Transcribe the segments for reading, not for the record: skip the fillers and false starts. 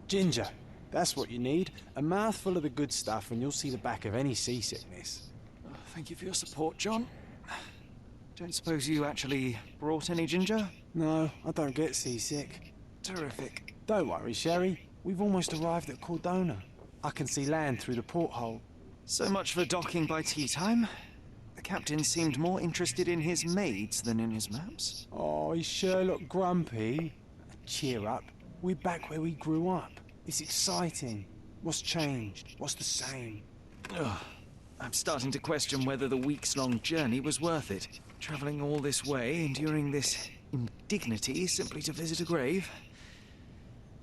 Ginger. That's what you need. A mouthful of the good stuff and you'll see the back of any seasickness. Oh, thank you for your support, John. Don't suppose you actually brought any ginger? No, I don't get seasick. Terrific. Don't worry, Sherry. We've almost arrived at Cordona. I can see land through the porthole. So much for docking by tea time. The captain seemed more interested in his maids than in his maps. Oh, is Sherlock grumpy? Cheer up. We're back where we grew up. It's exciting. What's changed? What's the same? Ugh. I'm starting to question whether the weeks-long journey was worth it. Travelling all this way, enduring this indignity simply to visit a grave.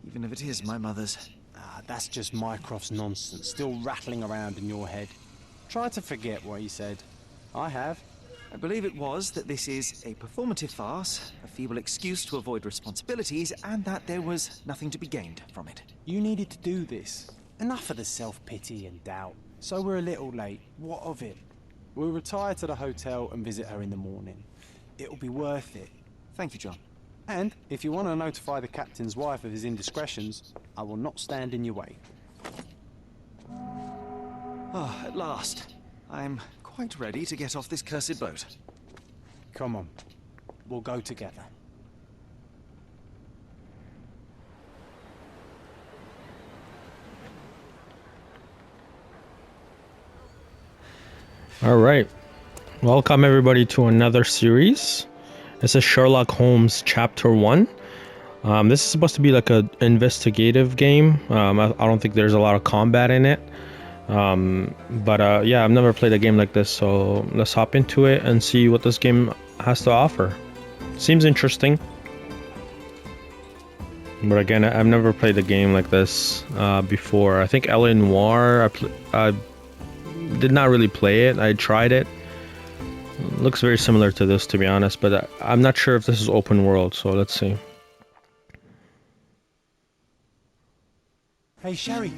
Even if it is my mother's. Ah, that's just Mycroft's nonsense, still rattling around in your head. Try to forget what he said. I have. I believe it was that this is a performative farce, a feeble excuse to avoid responsibilities, and that there was nothing to be gained from it. You needed to do this. Enough of the self-pity and doubt. So we're a little late. What of it? We'll retire to the hotel and visit her in the morning. It'll be worth it. Thank you, John. And if you want to notify the captain's wife of his indiscretions, I will not stand in your way. Ah, at last. I'm quite ready to get off this cursed boat. Come on. We'll go together. All right. Welcome everybody to another series. This is Sherlock Holmes Chapter One. This is supposed to be like an investigative game. I don't think there's a lot of combat in it. Yeah, I've never played a game like this, so let's hop into it and see what this game has to offer. Seems interesting. But again, I've never played a game like this before. I think L.A. Noire, I did not really play it. I tried it. Looks very similar to this, to be honest, but I'm not sure if this is open world, so let's see. Hey, Sherry.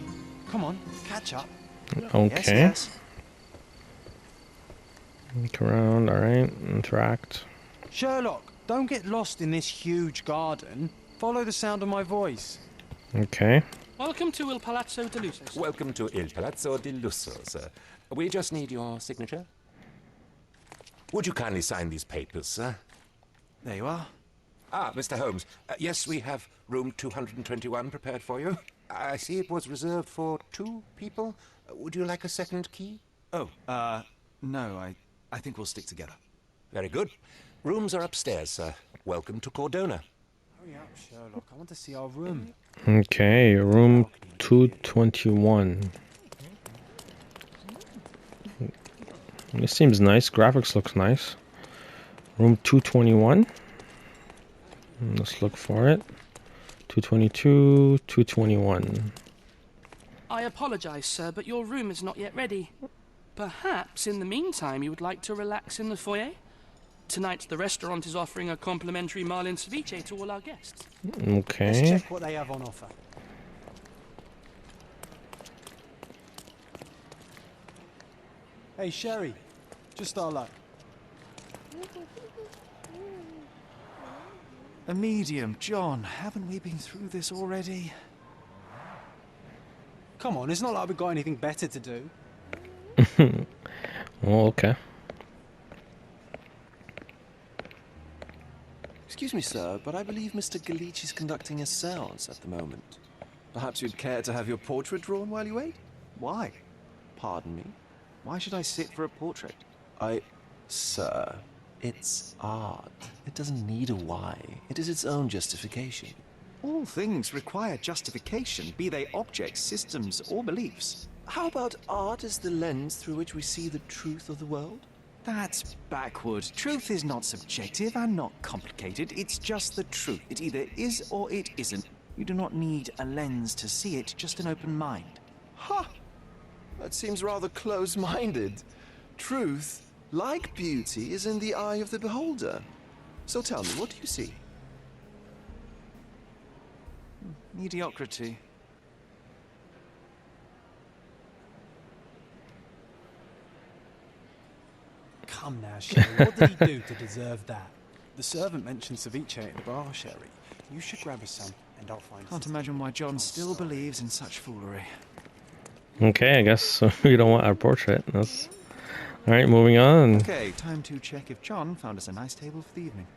Come on, catch up. Okay. Yes. Look around, alright, interact. Sherlock, don't get lost in this huge garden. Follow the sound of my voice. Okay. Welcome to Il Palazzo de Lusso. Welcome to Il Palazzo di Lusso, sir. We just need your signature. Would you kindly sign these papers, sir? There you are. Ah, Mr. Holmes. Yes, we have room 221 prepared for you. I see it was reserved for 2 people. Would you like a second key? Oh, no, I think we'll stick together. Very good. Rooms are upstairs, sir. Welcome to Cordona. Hurry up, Sherlock. I want to see our room. Okay, room 221. This seems nice. Graphics looks nice. Room 221. Let's look for it. 222, 221. I apologize, sir, but your room is not yet ready. Perhaps, in the meantime, you would like to relax in the foyer? Tonight, the restaurant is offering a complimentary marlin ceviche to all our guests. Okay. Let's check what they have on offer. Hey, Sherry. Just our luck. A medium, John. Haven't we been through this already? Come on, it's not like we've got anything better to do. Oh, okay. Excuse me, sir, but I believe Mr. Galich is conducting a séance at the moment. Perhaps you'd care to have your portrait drawn while you wait? Why? Pardon me? Why should I sit for a portrait? Sir, it's art. It doesn't need a why. It is its own justification. All things require justification, be they objects, systems, or beliefs. How about art as the lens through which we see the truth of the world? That's backward. Truth is not subjective and not complicated. It's just the truth. It either is or it isn't. You do not need a lens to see it, just an open mind. Ha! That seems rather close-minded. Truth, like beauty, is in the eye of the beholder. So tell me, what do you see? Mediocrity. Come now, Sherry. What did he do to deserve that? The servant mentioned ceviche at the bar, Sherry. You should grab us some. and I'll find. Can't imagine why John still believes in such foolery. Okay, I guess we don't want our portrait. That's... Alright, moving on. Okay, time to check if John found us a nice table for the evening.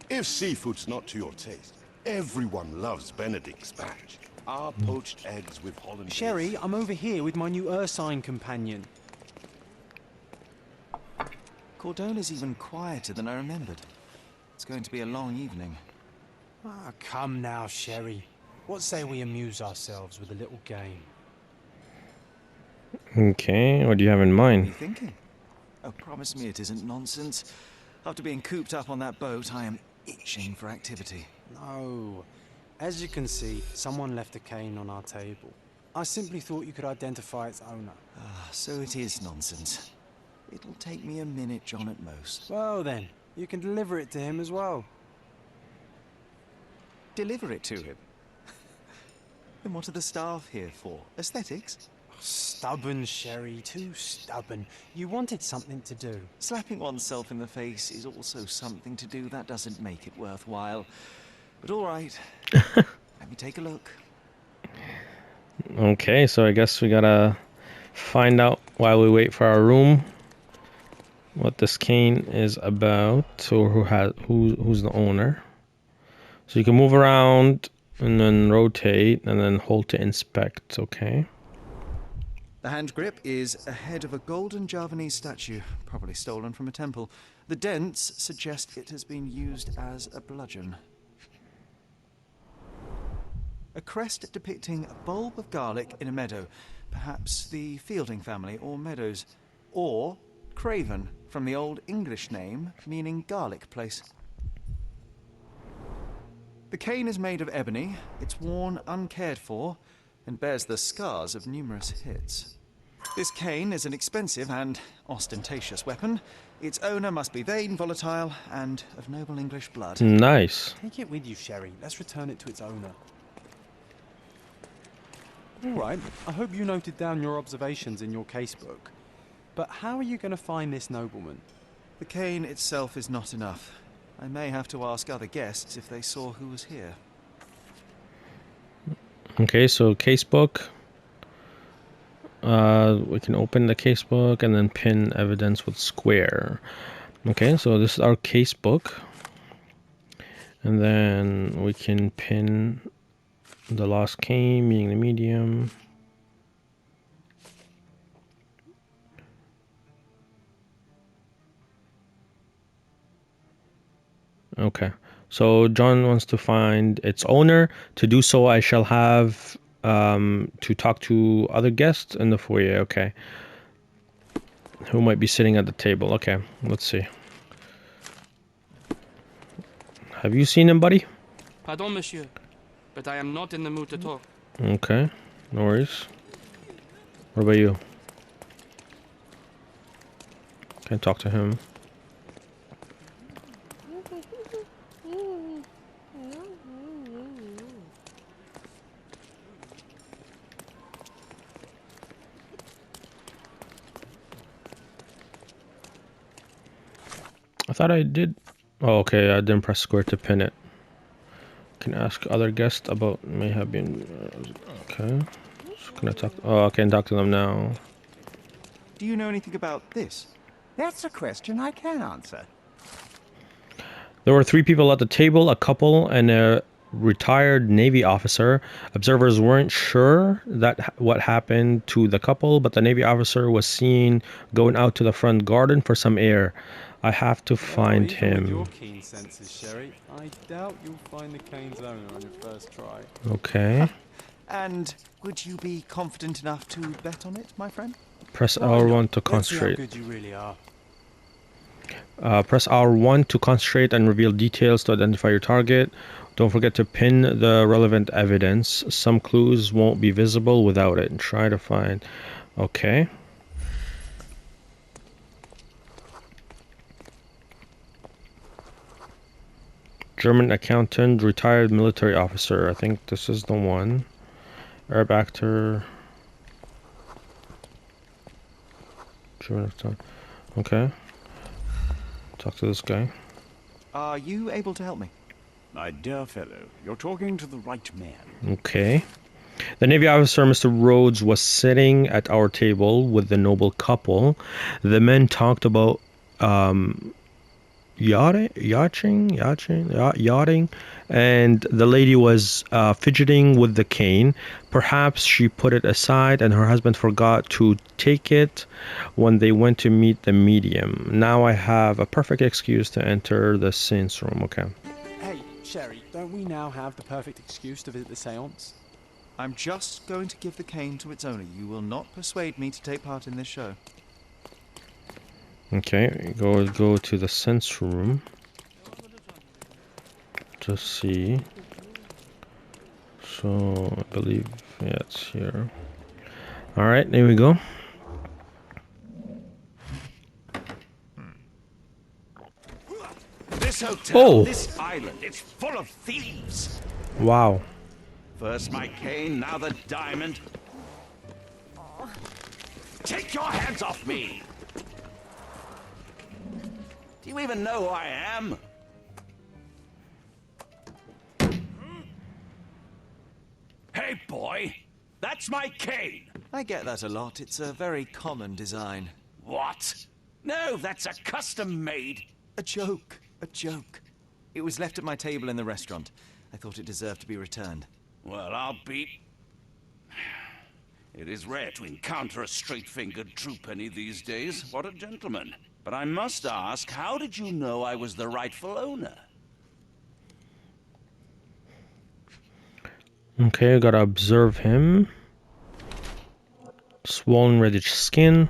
If seafood's not to your taste, everyone loves Benedict's batch. Our poached eggs with hollandaise. Sherry, I'm over here with my new Ursine companion. Cordona's even quieter than I remembered. It's going to be a long evening. Ah, come now, Sherry. What say we amuse ourselves with a little game? Okay, what do you have in What are you mind? thinking? Oh, promise me it isn't nonsense. After being cooped up on that boat, I am itching for activity. No. As you can see, someone left a cane on our table. I simply thought you could identify its owner. Ah, so it is nonsense. It'll take me a minute, John, at most. Well then, you can deliver it to him as well. Deliver it to him. Then what are the staff here for? Aesthetics? Stubborn, Sherry, too stubborn. You wanted something to do. Slapping oneself in the face is also something to do. That doesn't make it worthwhile. But all right. Let me take a look. Okay, so I guess we gotta find out while we wait for our room what this cane is about, or who's the owner. So you can move around and then rotate and then hold to inspect. Okay. The hand grip is a head of a golden Javanese statue, probably stolen from a temple. The dents suggest it has been used as a bludgeon. A crest depicting a bulb of garlic in a meadow, perhaps the Fielding family or Meadows, or Craven, from the Old English name meaning garlic place. The cane is made of ebony, it's worn uncared for, and bears the scars of numerous hits. This cane is an expensive and ostentatious weapon. Its owner must be vain, volatile, and of noble English blood. Nice. Take it with you, Sherry. Let's return it to its owner. All right, I hope you noted down your observations in your casebook. But how are you going to find this nobleman? The cane itself is not enough. I may have to ask other guests if they saw who was here. Okay, so casebook. We can open the casebook and then pin evidence with square. Okay, so this is our casebook. And then we can pin the lost cane, meaning the medium. Okay, so John wants to find its owner. To do so, I shall have to talk to other guests in the foyer. Okay, who might be sitting at the table? Okay, let's see. Have you seen him, buddy? Pardon, monsieur, but I am not in the mood to talk. Okay, no worries. What about you? Can't talk to him. I thought I did. Oh, okay, I didn't press square to pin it. Can ask other guests about may have been. Okay. So can I talk? Oh, I can talk to them now. Do you know anything about this? That's a question I can answer. There were 3 people at the table, a couple and a retired Navy officer. Observers weren't sure that what happened to the couple, but the Navy officer was seen going out to the front garden for some air. I have to find Even with him. your keen senses, Sherry, I doubt you'll find the cane's owner on your first try. Okay. And would you be confident enough to bet on it, my friend? Press Why R1 not? to Let's see how concentrate. good you really are. Press R1 to concentrate and reveal details to identify your target. Don't forget to pin the relevant evidence. Some clues won't be visible without it. And try to find. Okay. German accountant, retired military officer. I think this is the one. Arab actor. German accountant. Okay. Talk to this guy. Are you able to help me? My dear fellow, you're talking to the right man. Okay. The Navy officer, Mr. Rhodes, was sitting at our table with the noble couple. The men talked about yachting, and the lady was fidgeting with the cane. Perhaps she put it aside and her husband forgot to take it when they went to meet the medium. Now I have a perfect excuse to enter the saint's room. Okay. Hey, Sherry, don't we now have the perfect excuse to visit the seance? I'm just going to give the cane to its owner. You will not persuade me to take part in this show. Okay, go to the sense room to see. So I believe it's here. All right, there we go. This hotel, Oh. this island, it's full of thieves. Wow. First my cane, now the diamond. Take your hands off me! Do you even know who I am? Hey, boy! That's my cane! I get that a lot. It's a very common design. What? No, that's a custom-made. A joke. A joke. It was left at my table in the restaurant. I thought it deserved to be returned. Well, I'll be... It is rare to encounter a straight-fingered true penny these days. What a gentleman. But I must ask, how did you know I was the rightful owner? Okay, I gotta observe him. Swollen reddish skin.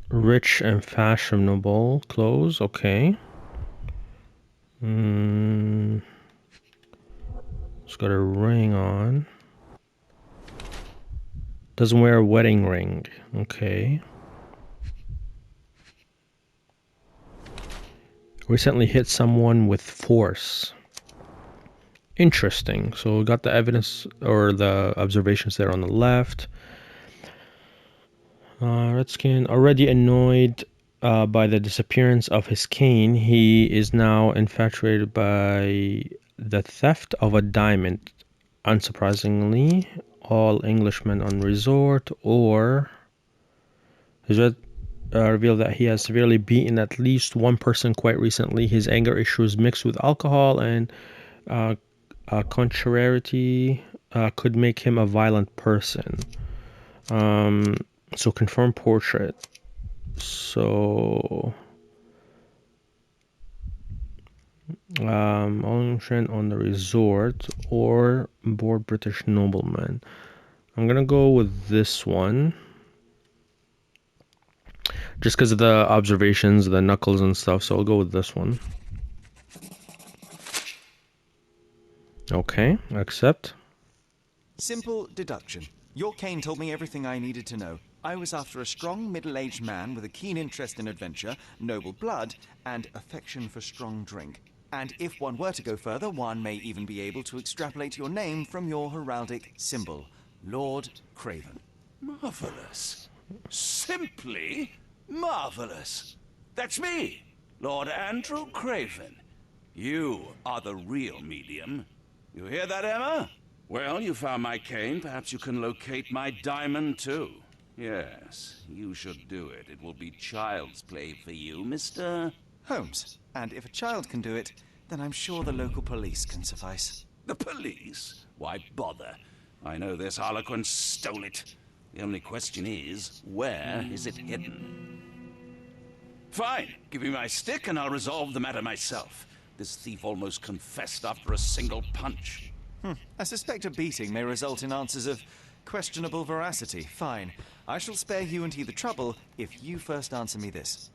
Rich and fashionable clothes. Okay. He's got a ring on. Doesn't wear a wedding ring. Okay. Recently hit someone with force. Interesting. So we got the evidence or the observations there on the left. Redskin already annoyed by the disappearance of his cane. He is now infatuated by the theft of a diamond. Unsurprisingly, all Englishmen on resort or has revealed that he has severely beaten at least one person quite recently. His anger issues mixed with alcohol and contrariety could make him a violent person. So confirm portrait. So on the resort or bored British nobleman. I'm gonna go with this one just because of the observations, the knuckles and stuff, so I'll go with this one. Okay, accept. Simple deduction. Your cane told me everything I needed to know. I was after a strong, middle-aged man with a keen interest in adventure, noble blood, and affection for strong drink. And if one were to go further, one may even be able to extrapolate your name from your heraldic symbol, Lord Craven. Marvelous. Simply marvelous. That's me, Lord Andrew Craven. You are the real medium. You hear that, Emma? Well, you found my cane. Perhaps you can locate my diamond, too. Yes, you should do it. It will be child's play for you, Mr. Holmes. And if a child can do it, then I'm sure the local police can suffice. The police? Why bother? I know this harlequin stole it. The only question is, where is it hidden? Fine. Give me my stick and I'll resolve the matter myself. This thief almost confessed after a single punch. I suspect a beating may result in answers of questionable veracity. Fine. I shall spare you and he the trouble if you first answer me this.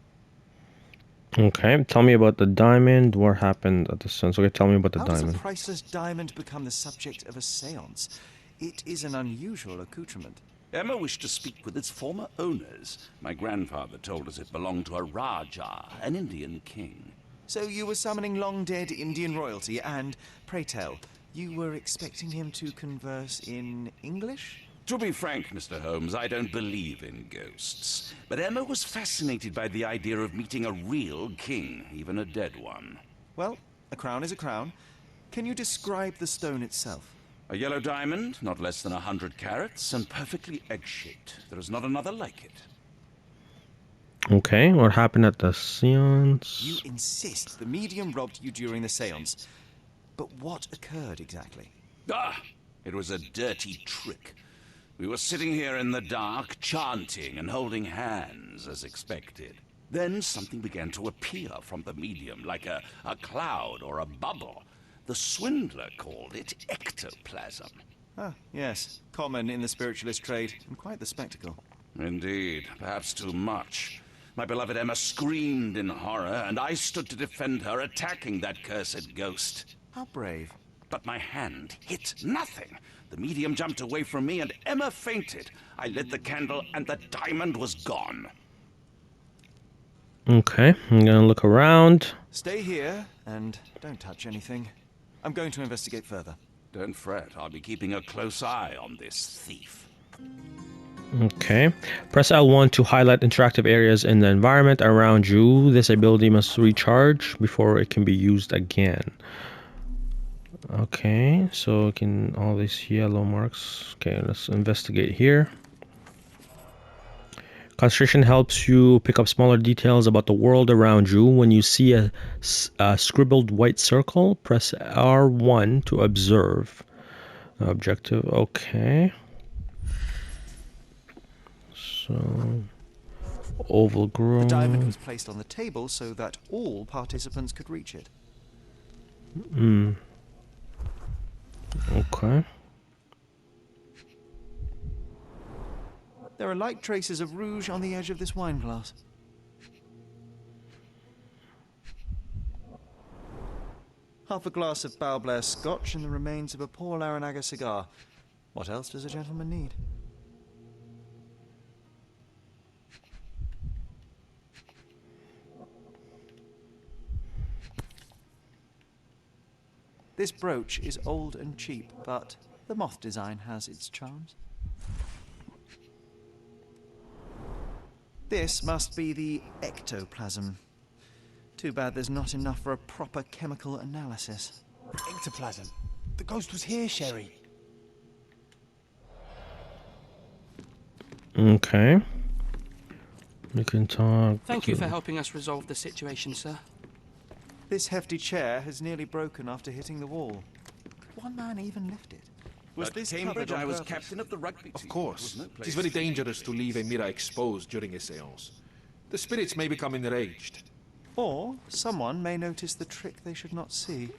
Okay, tell me about the diamond. What happened at the sense? Okay, tell me about the How diamond. does a priceless diamond become the subject of a seance? It is an unusual accoutrement. Emma wished to speak with its former owners. My grandfather told us it belonged to a Rajah, an Indian king. So you were summoning long-dead Indian royalty and, pray tell, you were expecting him to converse in English? To be frank, Mr. Holmes, I don't believe in ghosts. But Emma was fascinated by the idea of meeting a real king, even a dead one. Well, a crown is a crown. Can you describe the stone itself? A yellow diamond, not less than 100 carats, and perfectly egg-shaped. There is not another like it. Okay, what happened at the seance? You insist the medium robbed you during the seance. But what occurred exactly? Ah! It was a dirty trick. We were sitting here in the dark, chanting and holding hands, as expected. Then something began to appear from the medium, like a cloud or a bubble. The swindler called it ectoplasm. Ah, yes. Common in the spiritualist trade, and quite the spectacle. Indeed, perhaps too much. My beloved Emma screamed in horror, and I stood to defend her, attacking that cursed ghost. How brave. But my hand hit nothing. The medium jumped away from me, and Emma fainted. I lit the candle, and the diamond was gone. Okay, I'm gonna look around. Stay here, and don't touch anything. I'm going to investigate further. Don't fret, I'll be keeping a close eye on this thief. Okay, press L1 to highlight interactive areas in the environment around you. This ability must recharge before it can be used again. Okay, so all these yellow marks. Okay, let's investigate here. Concentration helps you pick up smaller details about the world around you. When you see a scribbled white circle, press R1 to observe. Objective, okay. So, oval grove. The diamond was placed on the table so that all participants could reach it. Okay. There are light traces of rouge on the edge of this wine glass. Half a glass of Balblair Scotch and the remains of a Paul Larranaga cigar. What else does a gentleman need? This brooch is old and cheap, but the moth design has its charms. This must be the ectoplasm. Too bad there's not enough for a proper chemical analysis. Ectoplasm. The ghost was here, Sherry. Okay. We can talk. Thank you for helping us resolve the situation, sir. This hefty chair has nearly broken after hitting the wall. Could one man even lift it? Was At this Cambridge, covered on I was purpose? captain of the rugby team. Of course. There was no It is place. very dangerous to leave a mirror exposed during a seance. The spirits may become enraged. Or someone may notice the trick they should not see.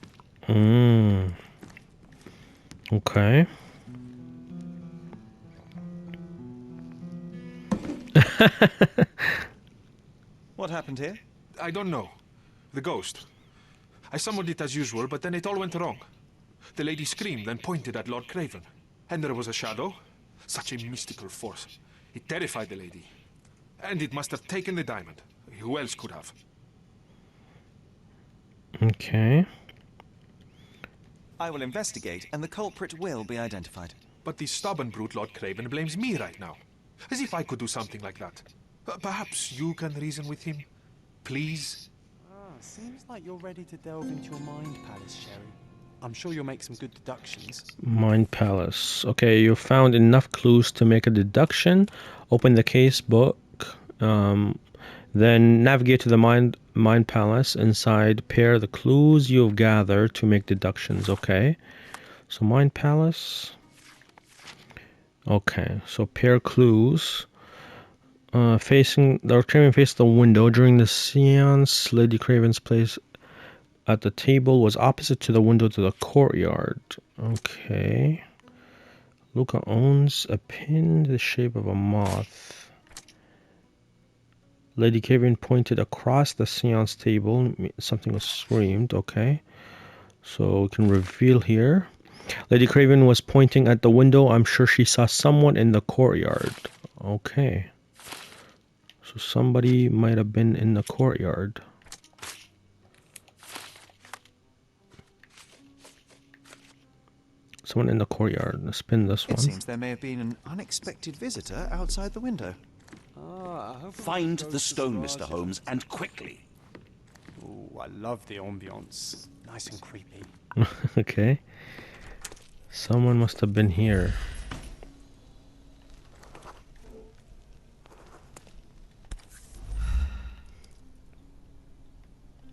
Okay. What happened here? I don't know. The ghost. I summoned it as usual, but then it all went wrong. The lady screamed and pointed at Lord Craven. And there was a shadow. Such a mystical force. It terrified the lady. And it must have taken the diamond. Who else could have? Okay. I will investigate, and the culprit will be identified. But the stubborn brute Lord Craven blames me right now. As if I could do something like that. Perhaps you can reason with him? Please? Seems like you're ready to delve into your mind palace, Sherry. I'm sure you'll make some good deductions. Mind Palace. Okay, you found enough clues to make a deduction. Open the case book. Then navigate to the Mind Palace. Inside, pair the clues you've gathered to make deductions. Okay. So Mind Palace. Okay, so pair clues. Facing Lord Craven faced the window during the seance. Lady Craven's place at the table was opposite to the window to the courtyard. Okay. Luca owns a pin the shape of a moth. Lady Craven pointed across the seance table. Something was screamed. Okay. So we can reveal here. Lady Craven was pointing at the window. I'm sure she saw someone in the courtyard. Okay. So somebody might have been in the courtyard. Someone in the courtyard. Let's spin this It one. seems there may have been an unexpected visitor outside the window. Find the stone, Mr. Holmes, and quickly. Oh, I love the ambience. Nice and creepy. Okay. Someone must have been here.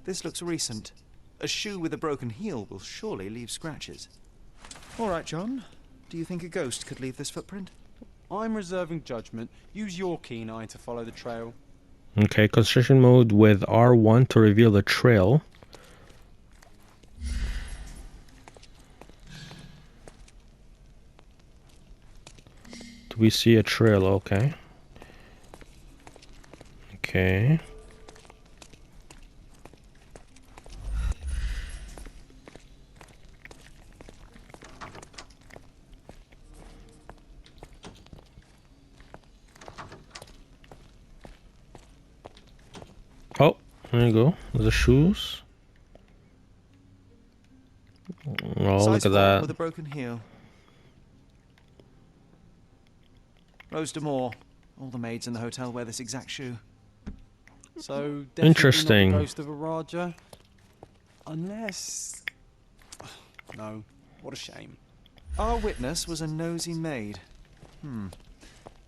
This looks recent. A shoe with a broken heel will surely leave scratches. All right, John. Do you think a ghost could leave this footprint? I'm reserving judgment. Use your keen eye to follow the trail. Okay, construction mode with R1 to reveal the trail. Do we see a trail? Okay. Okay. Oh, there you go. There's the shoes. Oh, Size look at 4 that. with a broken heel. Rose D'Amour. All the maids in the hotel wear this exact shoe. So, definitely Interesting. not the ghost of a Raja. Unless... No, what a shame. Our witness was a nosy maid.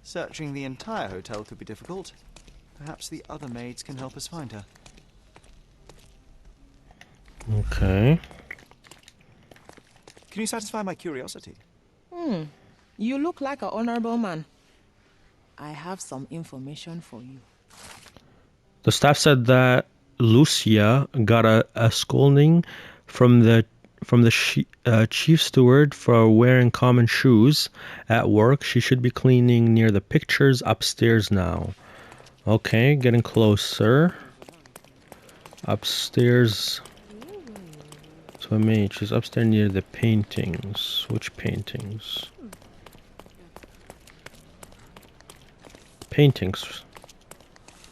Searching the entire hotel could be difficult. Perhaps the other maids can help us find her. Okay. Can you satisfy my curiosity? You look like an honorable man. I have some information for you. The staff said that Lucia got a scolding from the chief steward for wearing common shoes at work. She should be cleaning near the pictures upstairs now. Okay, getting closer. Upstairs. So I mean, she's upstairs near the paintings. Which paintings? Paintings.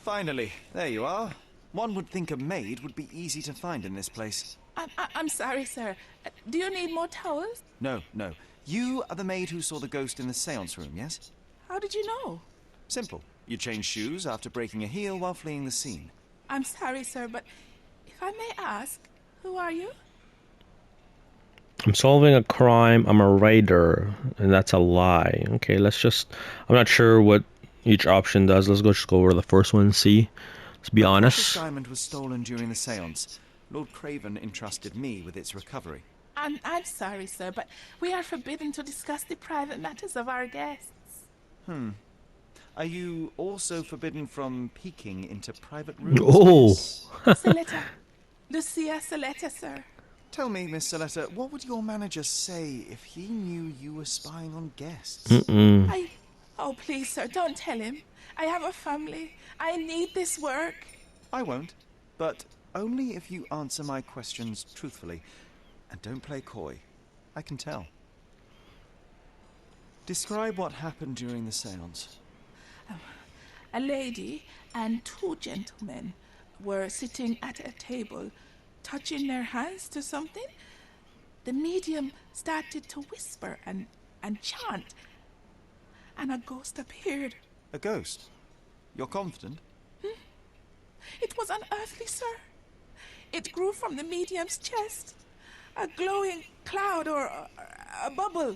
Finally, there you are. One would think a maid would be easy to find in this place. I'm sorry, sir. Do you need more towels? No, no. You are the maid who saw the ghost in the seance room, yes? How did you know? Simple. You changed shoes after breaking a heel while fleeing the scene. I'm sorry, sir, but if I may ask, who are you? I'm solving a crime. I'm a writer, and that's a lie. Okay, let's just... I'm not sure what each option does. Let's just go over the first one and see. Let's be This honest. diamond was stolen during the seance. Lord Craven entrusted me with its recovery. I'm sorry, sir, but we are forbidden to discuss the private matters of our guests. Are you also forbidden from peeking into private rooms? Oh. Miss? Saletta. Lucia Saletta, sir. Tell me, Miss Saletta, what would your manager say if he knew you were spying on guests? Oh, please, sir, don't tell him. I have a family. I need this work. I won't, but only if you answer my questions truthfully. And don't play coy. I can tell. Describe what happened during the seance. A lady and two gentlemen were sitting at a table, touching their hands to something. The medium started to whisper and chant, and a ghost appeared. A ghost? You're confident? It was unearthly, sir. It grew from the medium's chest, a glowing cloud or a bubble.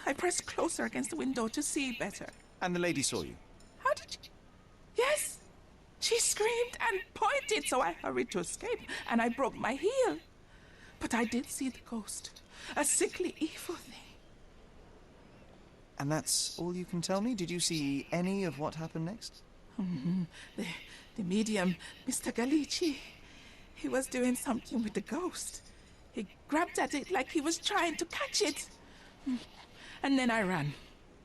I pressed closer against the window to see better. And the lady saw you? How did you... Yes! She screamed and pointed, so I hurried to escape, and I broke my heel. But I did see the ghost, a sickly, evil thing. And that's all you can tell me? Did you see any of what happened next? The medium, Mr. Galici, he was doing something with the ghost. He grabbed at it like he was trying to catch it. And then I ran.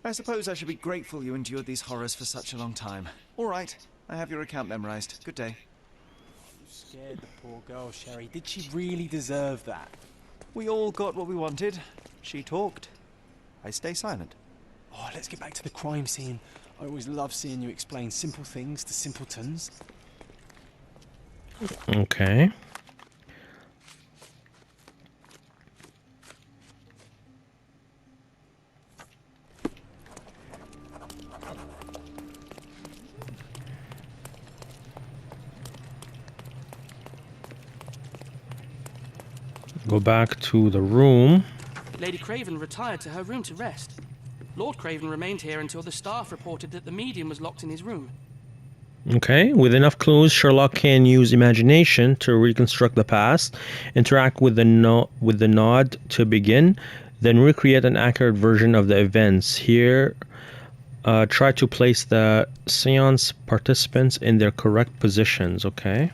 I suppose I should be grateful you endured these horrors for such a long time. All right, I have your account memorized. Good day. You scared the poor girl, Sherry. Did she really deserve that? We all got what we wanted. She talked. I stay silent. Oh, let's get back to the crime scene. I always love seeing you explain simple things to simpletons. Go back to the room. Lady Craven retired to her room to rest. Lord Craven remained here until the staff reported that the medium was locked in his room. Okay, with enough clues, Sherlock can use imagination to reconstruct the past, interact with the nod to begin, then recreate an accurate version of the events. Here, try to place the seance participants in their correct positions, okay?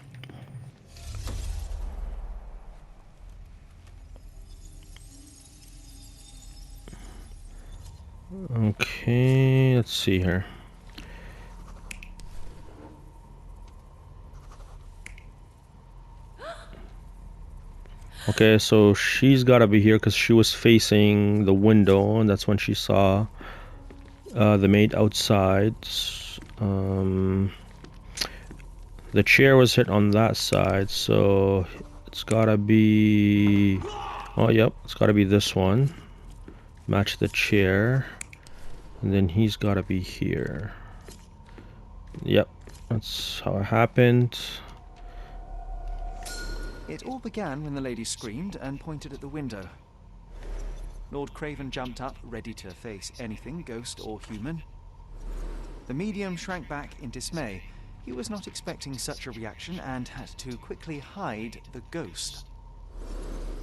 Okay, let's see here. Okay, so she's gotta be here because she was facing the window, and that's when she saw the maid outside. The chair was hit on that side, so it's gotta be... Oh, yep, it's gotta be this one. Match the chair. And then he's gotta be here. Yep, that's how it happened. It all began when the lady screamed and pointed at the window. Lord Craven jumped up, ready to face anything, ghost or human. The medium shrank back in dismay. He was not expecting such a reaction and had to quickly hide the ghost.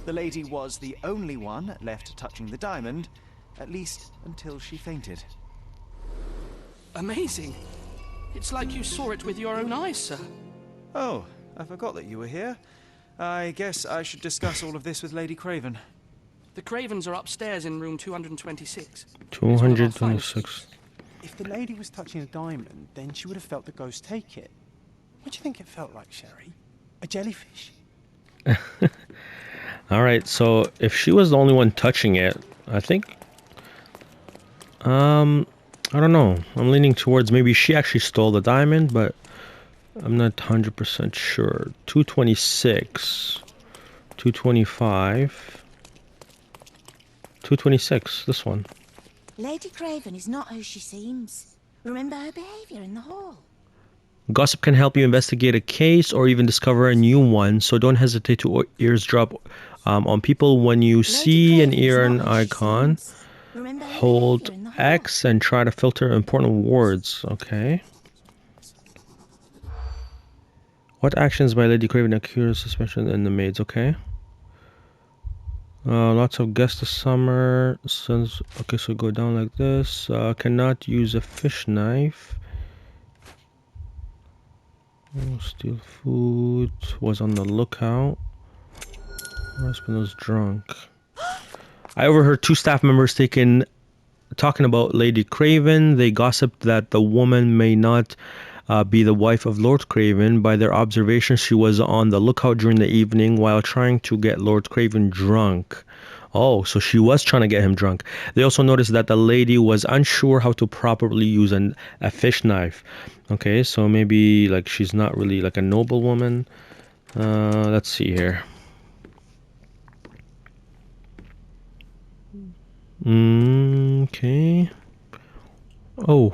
The lady was the only one left touching the diamond, at least until she fainted. Amazing. It's like you saw it with your own eyes, sir. Oh, I forgot that you were here. I guess I should discuss all of this with Lady Craven. The Cravens are upstairs in room 226. 226. If the lady was touching a diamond, then she would have felt the ghost take it. What do you think it felt like, Sherry? A jellyfish? Alright, so if she was the only one touching it, I think... I don't know. I'm leaning towards maybe she actually stole the diamond, but I'm not 100% sure. 226. 225. 226, this one. Lady Craven is not who she seems. Remember her behavior in the hall. Gossip can help you investigate a case or even discover a new one, so don't hesitate to eavesdrop on people when you see and hear an icon. Hold X and try to filter important words. Okay. What actions by Lady Craven accuse suspicion in the maids? Okay. Lots of guests this summer. Since okay, so go down like this. Cannot use a fish knife. Oh, steal food. Was on the lookout. Her husband was drunk. I overheard two staff members talking about Lady Craven. They gossiped that the woman may not be the wife of Lord Craven. By their observation, she was on the lookout during the evening while trying to get Lord Craven drunk. Oh, so she was trying to get him drunk. They also noticed that the lady was unsure how to properly use a fish knife. Okay, so maybe like she's not really like a noble woman. Let's see here. Okay. Oh.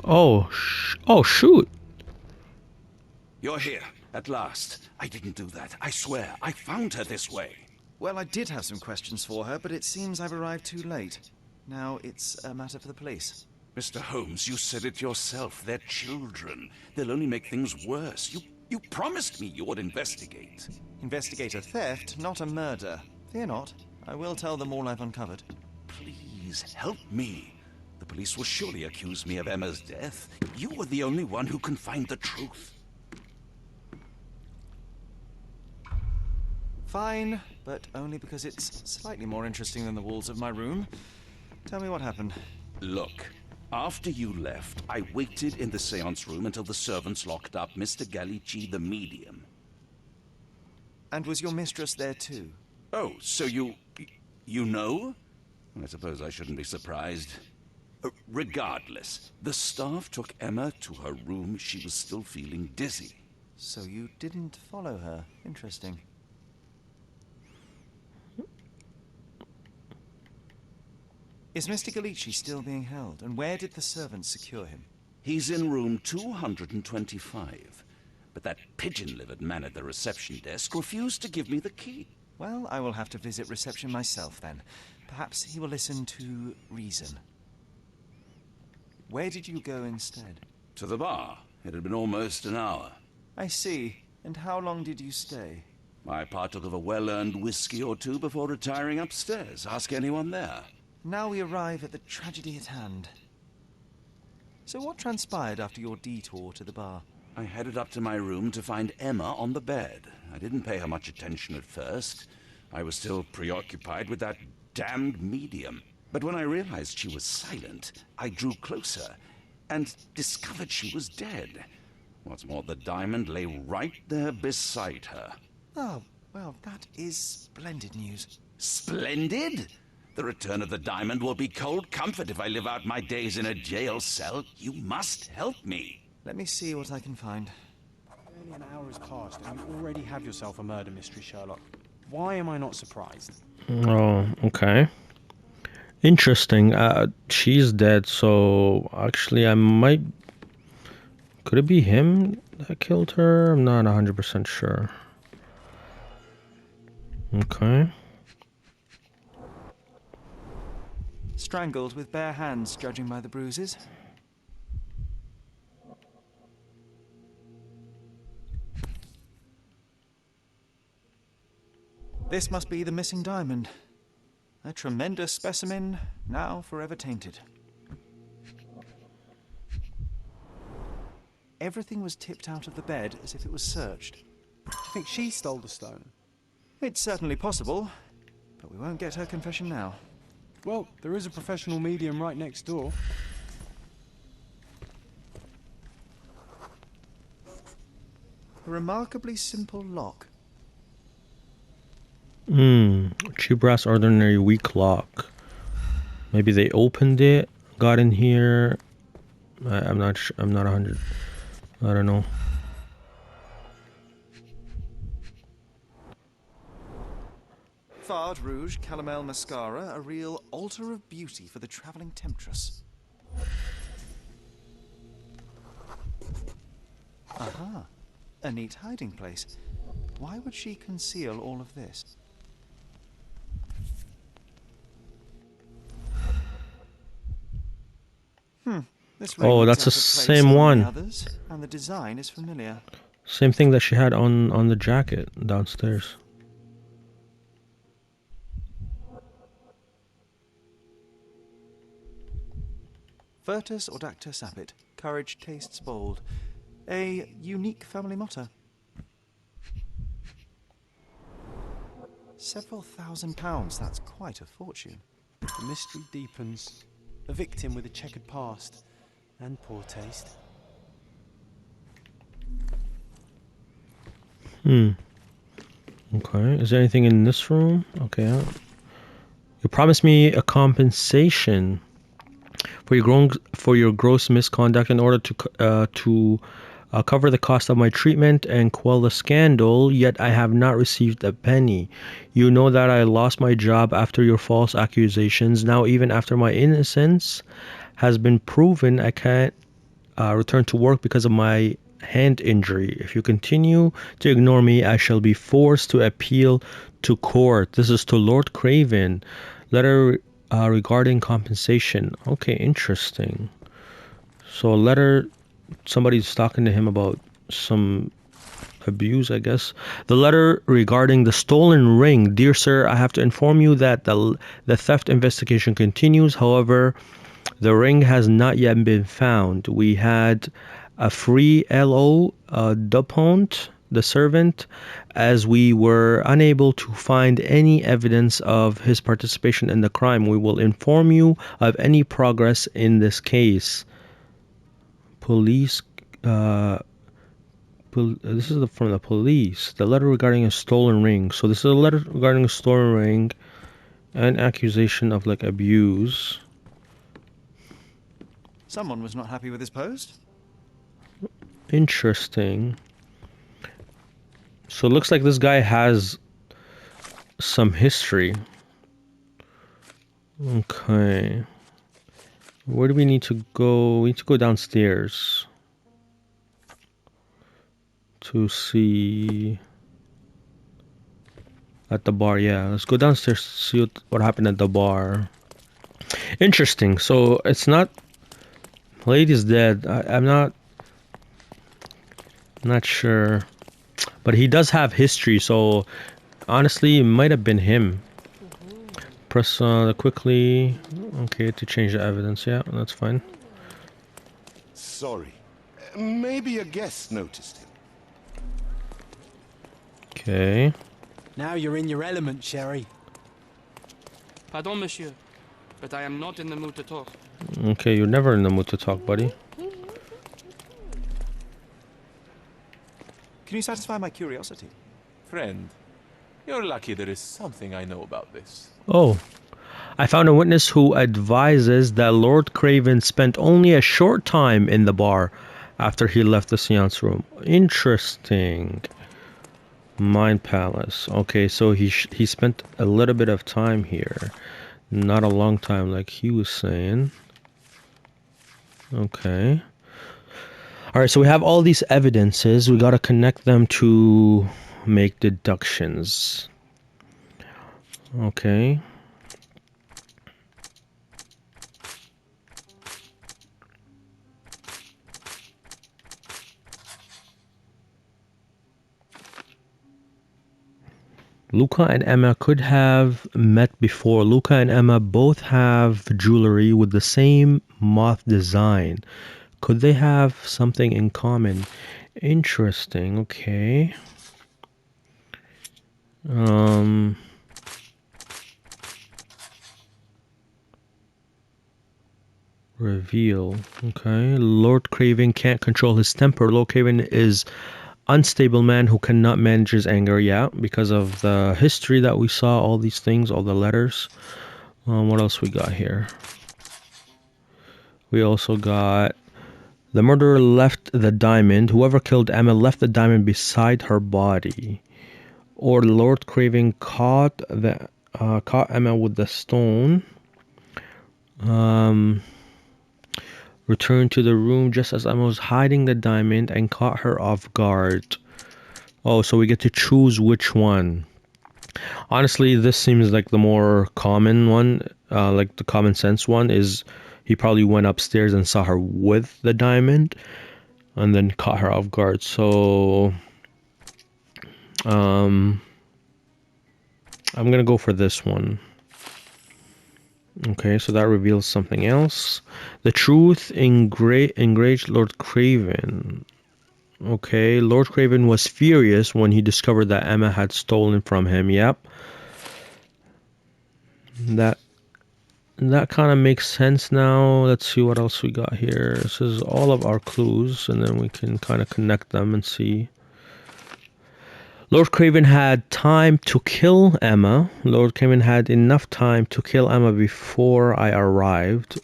Oh, shoot. You're here, at last. I didn't do that. I swear, I found her this way. Well, I did have some questions for her, but it seems I've arrived too late. Now it's a matter for the police. Mr. Holmes, you said it yourself. They're children. They'll only make things worse. You promised me you would investigate. Investigate a theft, not a murder. Fear not. I will tell them all I've uncovered. Please, help me. The police will surely accuse me of Emma's death. You are the only one who can find the truth. Fine, but only because it's slightly more interesting than the walls of my room. Tell me what happened. Look, after you left, I waited in the seance room until the servants locked up Mr. Gallici, the medium. And was your mistress there too? Oh, so you know? I suppose I shouldn't be surprised. Regardless, the staff took Emma to her room. She was still feeling dizzy. So you didn't follow her. Interesting. Is Mr. Gallici still being held? And where did the servants secure him? He's in room 225. But that pigeon-livered man at the reception desk refused to give me the key. Well, I will have to visit reception myself then. Perhaps he will listen to reason. Where did you go instead? To the bar. It had been almost an hour. I see. And how long did you stay? I partook of a well-earned whiskey or two before retiring upstairs. Ask anyone there. Now we arrive at the tragedy at hand. So what transpired after your detour to the bar? I headed up to my room to find Emma on the bed. I didn't pay her much attention at first. I was still preoccupied with that damned medium. But when I realized she was silent, I drew closer and discovered she was dead. What's more, the diamond lay right there beside her. Oh, well, that is splendid news. Splendid? The return of the diamond will be cold comfort if I live out my days in a jail cell. You must help me. Let me see what I can find. Barely an hour has passed and you already have yourself a murder mystery, Sherlock. Why am I not surprised? Oh, okay. Interesting. She's dead, so actually I might... Could it be him that killed her? I'm not 100% sure. Okay. Strangled with bare hands, judging by the bruises. This must be the missing diamond. A tremendous specimen, now forever tainted. Everything was tipped out of the bed as if it was searched. Do you think she stole the stone? It's certainly possible, but we won't get her confession now. Well, there is a professional medium right next door. A remarkably simple lock. Cheap brass ordinary weak lock. Maybe they opened it, got in here. I'm not 100. I don't know. Fard Rouge Calomel Mascara, a real altar of beauty for the travelling temptress. Aha, a neat hiding place. Why would she conceal all of this? This ring Oh, looks that's the out of place same among one. the others, and the design is familiar. Same thing that she had on the jacket downstairs. Virtus Audacta Sapit, courage tastes bold. A unique family motto. Several £1,000s, that's quite a fortune. The mystery deepens. A victim with a checkered past and poor taste. Okay, is there anything in this room? Okay. You promised me a compensation for your gross misconduct in order to cover the cost of my treatment and quell the scandal, yet I have not received a penny. You know that I lost my job after your false accusations. Now, even after my innocence has been proven, I can't return to work because of my hand injury. If you continue to ignore me, I shall be forced to appeal to court. This is to Lord Craven. Letter regarding compensation. Okay, interesting. So a letter, somebody's talking to him about some abuse, I guess. The letter regarding the stolen ring. Dear sir, I have to inform you that the theft investigation continues. However, the ring has not yet been found. We had a free LO Dupont, the servant, as we were unable to find any evidence of his participation in the crime. We will inform you of any progress in this case. Police, this is from the police. The letter regarding a stolen ring. So this is a letter regarding a stolen ring and accusation of like abuse. Someone was not happy with his post. Interesting. So it looks like this guy has some history. Okay. Where do we need to go? We need to go downstairs to see at the bar. Yeah, let's go downstairs to see what happened at the bar. Interesting. So it's not lady's dead. I'm not sure, but he does have history. So honestly, it might have been him. Press quickly. Okay, to change the evidence. Yeah, that's fine. Sorry. Maybe a guest noticed him. Okay. Now you're in your element, Sherry. Pardon, monsieur, but I am not in the mood to talk. Okay, you're never in the mood to talk, buddy. Can you satisfy my curiosity? Friend, you're lucky there is something I know about this. Oh. I found a witness who advises that Lord Craven spent only a short time in the bar after he left the seance room. Interesting. Mind Palace. Okay, so he spent a little bit of time here. Not a long time like he was saying. Okay. Alright, so we have all these evidences. We gotta connect them to make deductions. Okay. Luca and Emma could have met before. Luca and Emma both have jewelry with the same moth design. Could they have something in common? Interesting. Okay. Reveal. Okay. Lord Craven can't control his temper. Lord Craven is unstable man who cannot manage his anger. Yeah, because of the history that we saw, all these things, all the letters. What else we got here? We also got the murderer left the diamond. Whoever killed Emma left the diamond beside her body. Or Lord Craven caught Emma with the stone. Returned to the room just as Emma was hiding the diamond and caught her off guard. Oh, so we get to choose which one. Honestly, this seems like the more common one, like the common sense one is he probably went upstairs and saw her with the diamond and then caught her off guard. So I'm gonna go for this one. Okay, so that reveals something else. The truth enraged Lord Craven. Okay, Lord Craven was furious when he discovered that Emma had stolen from him. Yep. That kind of makes sense now. Let's see what else we got here. This is all of our clues, and then we can kind of connect them and see. Lord Craven had time to kill Emma. Lord Craven had enough time to kill Emma before I arrived.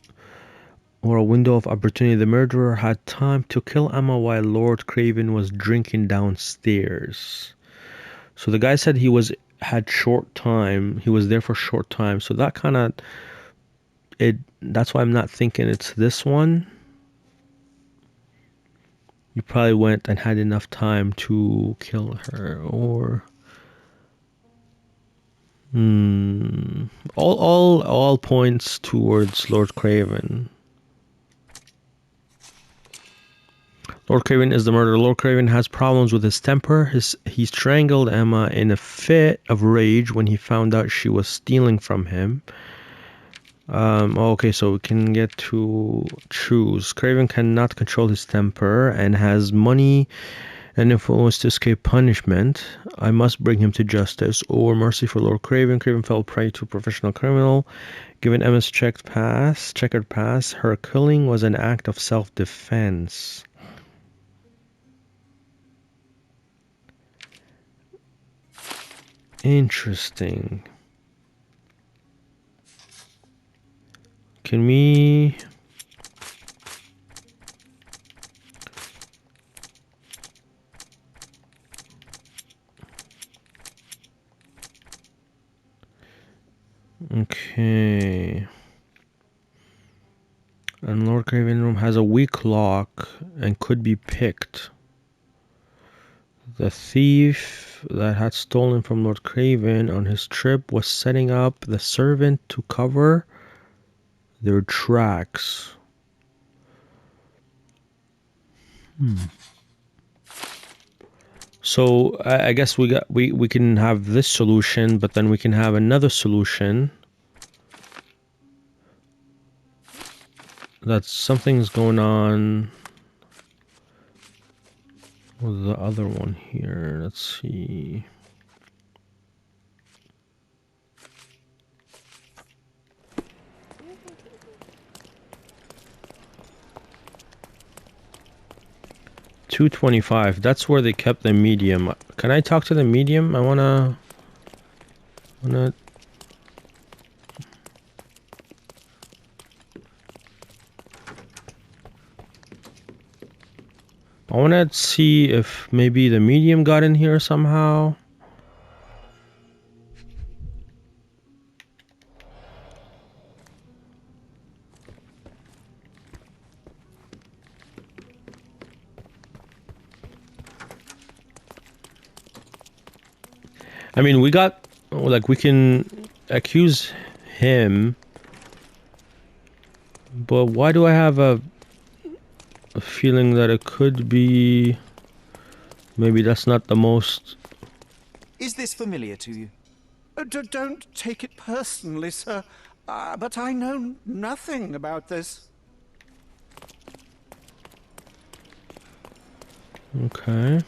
Or a window of opportunity. The murderer had time to kill Emma while Lord Craven was drinking downstairs. So the guy said he had short time. He was there for short time. So that kind of that's why I'm not thinking it's this one. You probably went and had enough time to kill her, or all points towards Lord Craven. Lord Craven is the murderer. Lord Craven has problems with his temper. He strangled Emma in a fit of rage when he found out she was stealing from him. Okay, so we can get to choose. Craven cannot control his temper and has money and influence to escape punishment. I must bring him to justice. Or mercy for Lord Craven. Craven fell prey to a professional criminal. Given Emma's checkered past, her killing was an act of self-defense. Interesting. Can we... Okay. And Lord Craven room has a weak lock and could be picked. The thief that had stolen from Lord Craven on his trip was setting up the servant to cover their tracks. So I guess we can have this solution, but then we can have another solution. That something's going on with the other one here. Let's see. $225. That's where they kept the medium. Can I talk to the medium? I wanna. I wanna see if maybe the medium got in here somehow. I mean, we got, like, we can accuse him, but why do I have a feeling that it could be, maybe that's not the most... Is this familiar to you? Don't take it personally, sir, but I know nothing about this. Okay.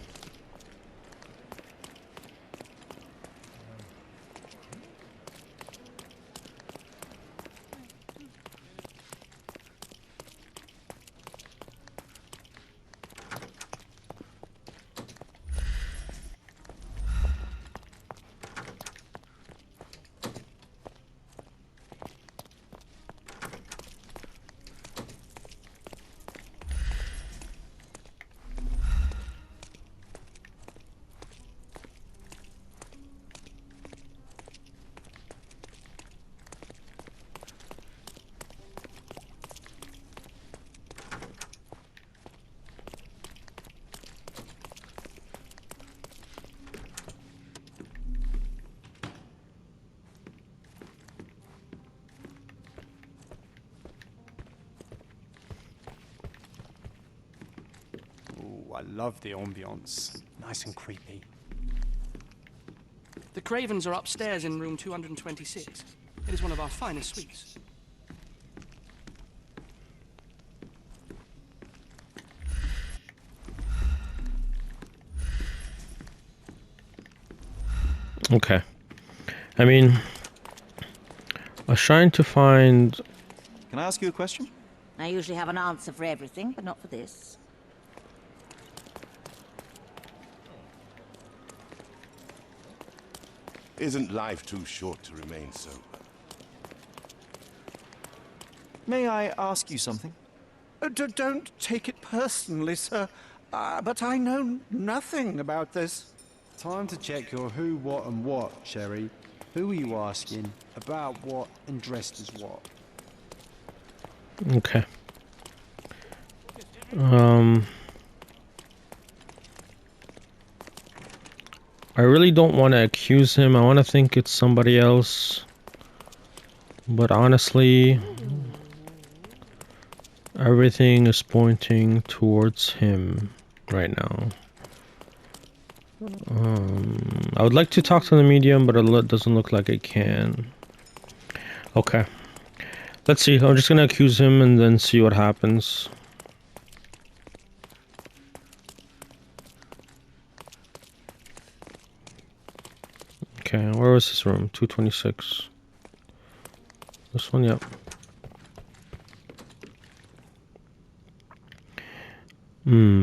Ooh, I love the ambience. Nice and creepy. The Cravens are upstairs in room 226. It is one of our finest suites. Okay. I mean, I was trying to find... Can I ask you a question? I usually have an answer for everything, but not for this. Isn't life too short to remain sober? May I ask you something? Don't take it personally, sir, but I know nothing about this. Time to check your who, what, and what, Sherry. Who are you asking? About what? And dressed as what? Okay. I really don't want to accuse him. I want to think it's somebody else. But honestly, everything is pointing towards him right now. I would like to talk to the medium, but it doesn't look like I can. Okay. Let's see. I'm just going to accuse him and then see what happens. Okay, where was this room? 226. This one, yep.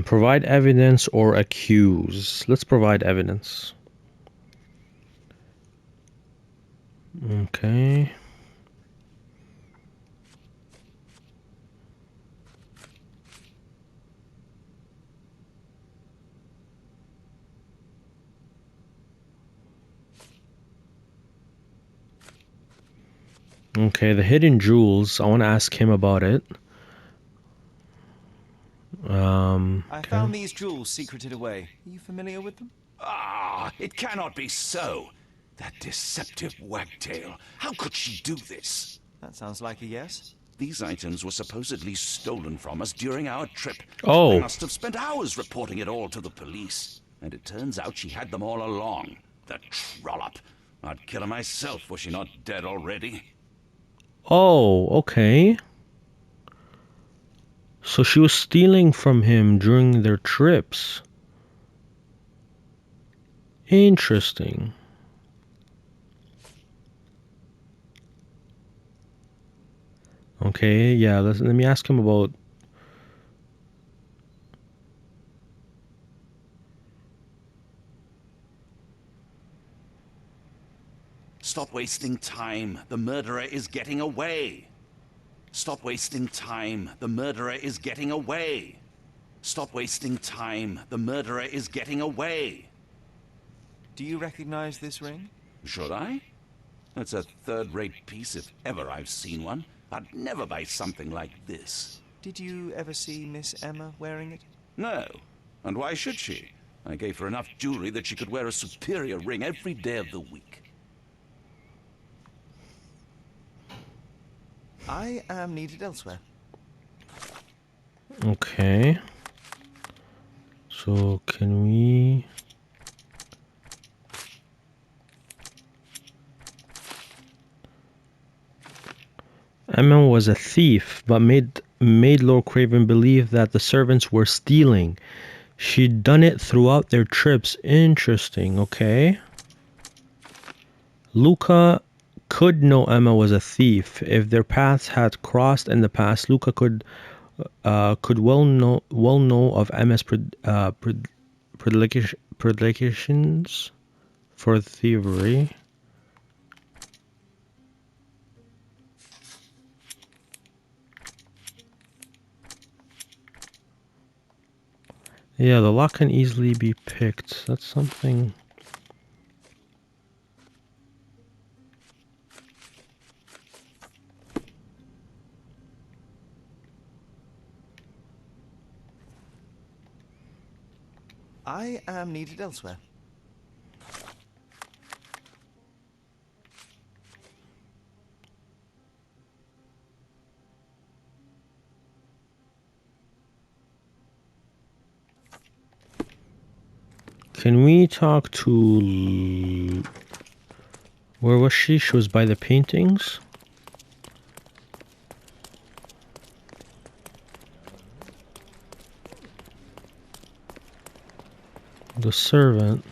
Provide evidence or accuse. Let's provide evidence. Okay. Okay, the hidden jewels. I want to ask him about it. I Okay. found these jewels secreted away. Are you familiar with them? Ah, it cannot be so. That deceptive wagtail. How could she do this? That sounds like a yes. These items were supposedly stolen from us during our trip. Oh. I must have spent hours reporting it all to the police. And it turns out she had them all along. The trollop. I'd kill her myself, was she not dead already? Oh, okay. So she was stealing from him during their trips. Interesting. Okay, yeah, let me ask him about... Stop wasting time. The murderer is getting away. Stop wasting time. The murderer is getting away. Stop wasting time. The murderer is getting away. Do you recognize this ring? Should I? That's a third-rate piece if ever I've seen one. I'd never buy something like this. Did you ever see Miss Emma wearing it? No. And why should she? I gave her enough jewelry that she could wear a superior ring every day of the week. I am needed elsewhere. Okay. So, can we... Emma was a thief, but made Lord Craven believe that the servants were stealing. She'd done it throughout their trips. Interesting, okay. Luca could know Emma was a thief. If their paths had crossed in the past, Luca could well know of Emma's predilections for thievery. Yeah, the lock can easily be picked. That's something. I am needed elsewhere. Can we talk to... Where was she? She was by the paintings. The servant.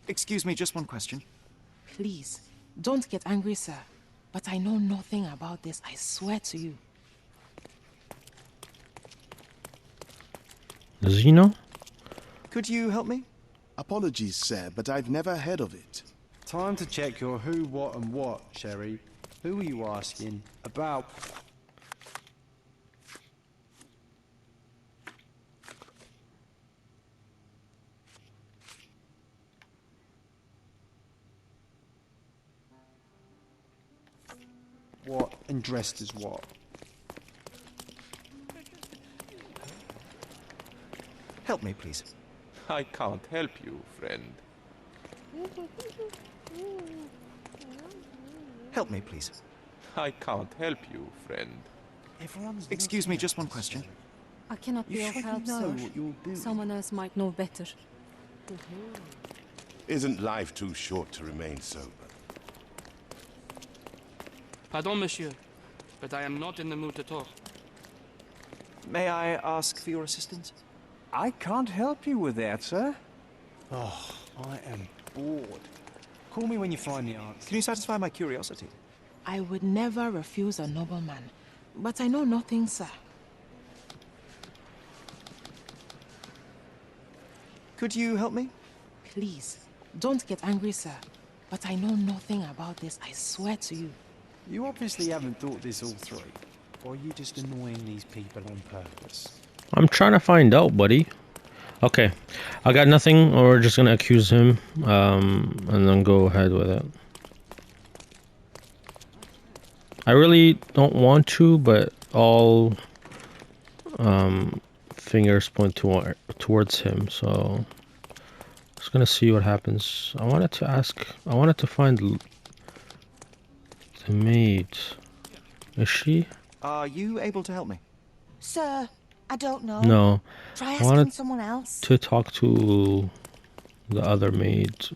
Excuse me, just one question. Please, don't get angry, sir. But I know nothing about this, I swear to you. Does he know? Could you help me? Apologies, sir, but I've never heard of it. Time to check your who, what, and what, Sherry. Who are you asking about? What and dressed as what? Help me, please. I can't help you, friend. Help me, please. I can't help you, friend. Excuse me, just one question. I cannot be of help, sir. Someone else might know better. Isn't life too short to remain sober? Pardon, monsieur, but I am not in the mood to talk. May I ask for your assistance? I can't help you with that, sir. Oh, I am bored. Call me when you find the answer. Can you satisfy my curiosity? I would never refuse a nobleman. But I know nothing, sir. Could you help me? Please, don't get angry, sir. But I know nothing about this, I swear to you. You obviously haven't thought this all through. Or are you just annoying these people on purpose? I'm trying to find out, buddy. Okay, I got nothing. Or we're just gonna accuse him, and then go ahead with it. I really don't want to, but all fingers point towards him, so just gonna see what happens. I wanted to find the maid. Is she? Are you able to help me? Sir, I don't know. No. Try I asking wanted someone else. to talk to the other maid.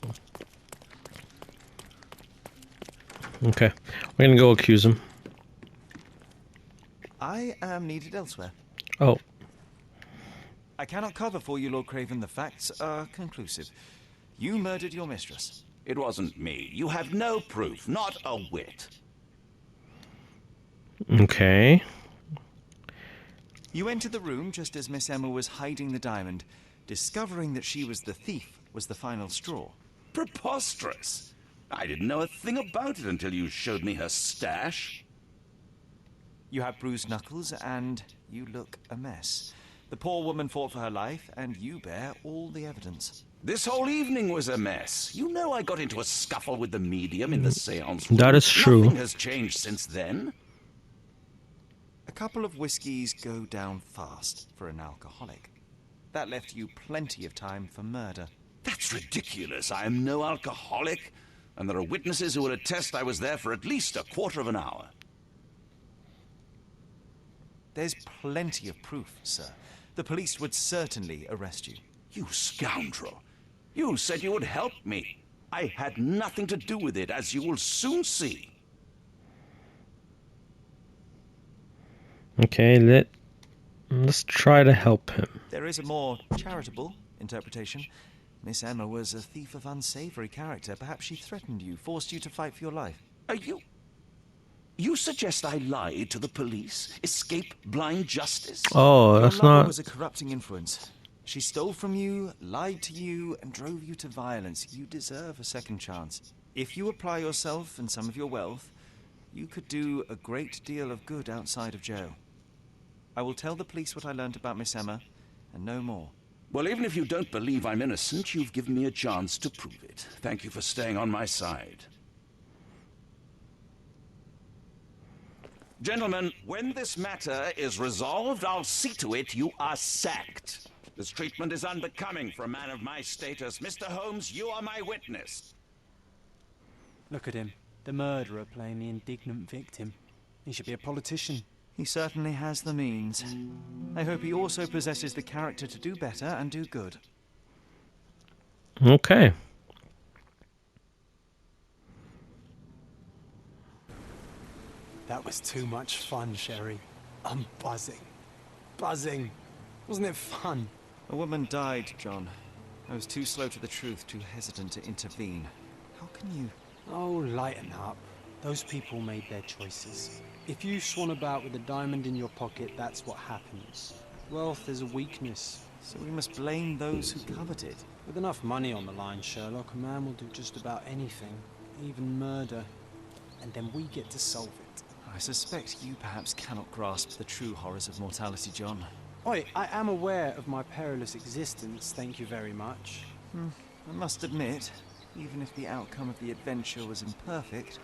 Okay, we're gonna go accuse him. I am needed elsewhere. Oh. I cannot cover for you, Lord Craven. The facts are conclusive. You murdered your mistress. It wasn't me. You have no proof, not a whit. Okay. You entered the room just as Miss Emma was hiding the diamond. Discovering that she was the thief was the final straw. Preposterous. I didn't know a thing about it until you showed me her stash. You have bruised knuckles and you look a mess. The poor woman fought for her life and you bear all the evidence. This whole evening was a mess. You know I got into a scuffle with the medium in the seance room. That is true. Nothing has changed since then. A couple of whiskies go down fast for an alcoholic. That left you plenty of time for murder. That's ridiculous. I am no alcoholic, and there are witnesses who will attest I was there for at least a quarter of an hour. There's plenty of proof, sir. The police would certainly arrest you. You scoundrel. You said you would help me. I had nothing to do with it, as you will soon see. Okay, let's try to help him. There is a more charitable interpretation. Miss Emma was a thief of unsavory character. Perhaps she threatened you, forced you to fight for your life. Are you... You suggest I lied to the police, escape blind justice? Oh, that's your lover not... was a corrupting influence. She stole from you, lied to you, and drove you to violence. You deserve a second chance. If you apply yourself and some of your wealth, you could do a great deal of good outside of jail. I will tell the police what I learned about Miss Emma, and no more. Well, even if you don't believe I'm innocent, you've given me a chance to prove it. Thank you for staying on my side. Gentlemen, when this matter is resolved, I'll see to it you are sacked. This treatment is unbecoming for a man of my status. Mr. Holmes, you are my witness. Look at him, the murderer playing the indignant victim. He should be a politician. He certainly has the means. I hope he also possesses the character to do better and do good. Okay. That was too much fun, Sherry. I'm buzzing. Buzzing. Wasn't it fun? A woman died, John. I was too slow to the truth, too hesitant to intervene. How can you... Oh, lighten up. Those people made their choices. If you swan about with a diamond in your pocket, that's what happens. Wealth is a weakness. So we must blame those who covet it. With enough money on the line, Sherlock, a man will do just about anything, even murder. And then we get to solve it. I suspect you perhaps cannot grasp the true horrors of mortality, John. Oi, I am aware of my perilous existence, thank you very much. I must admit, even if the outcome of the adventure was imperfect,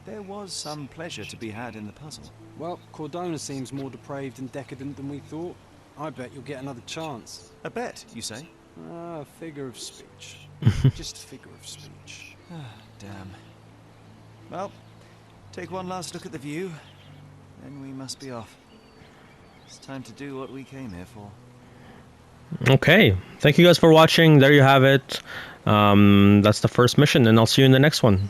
there was some pleasure to be had in the puzzle. Well, Cordona seems more depraved and decadent than we thought. I bet you'll get another chance. A bet, you say? A figure of speech. Just a figure of speech. Damn. Well, take one last look at the view, then we must be off. It's time to do what we came here for. Okay, thank you guys for watching. There you have it. That's the first mission, and I'll see you in the next one.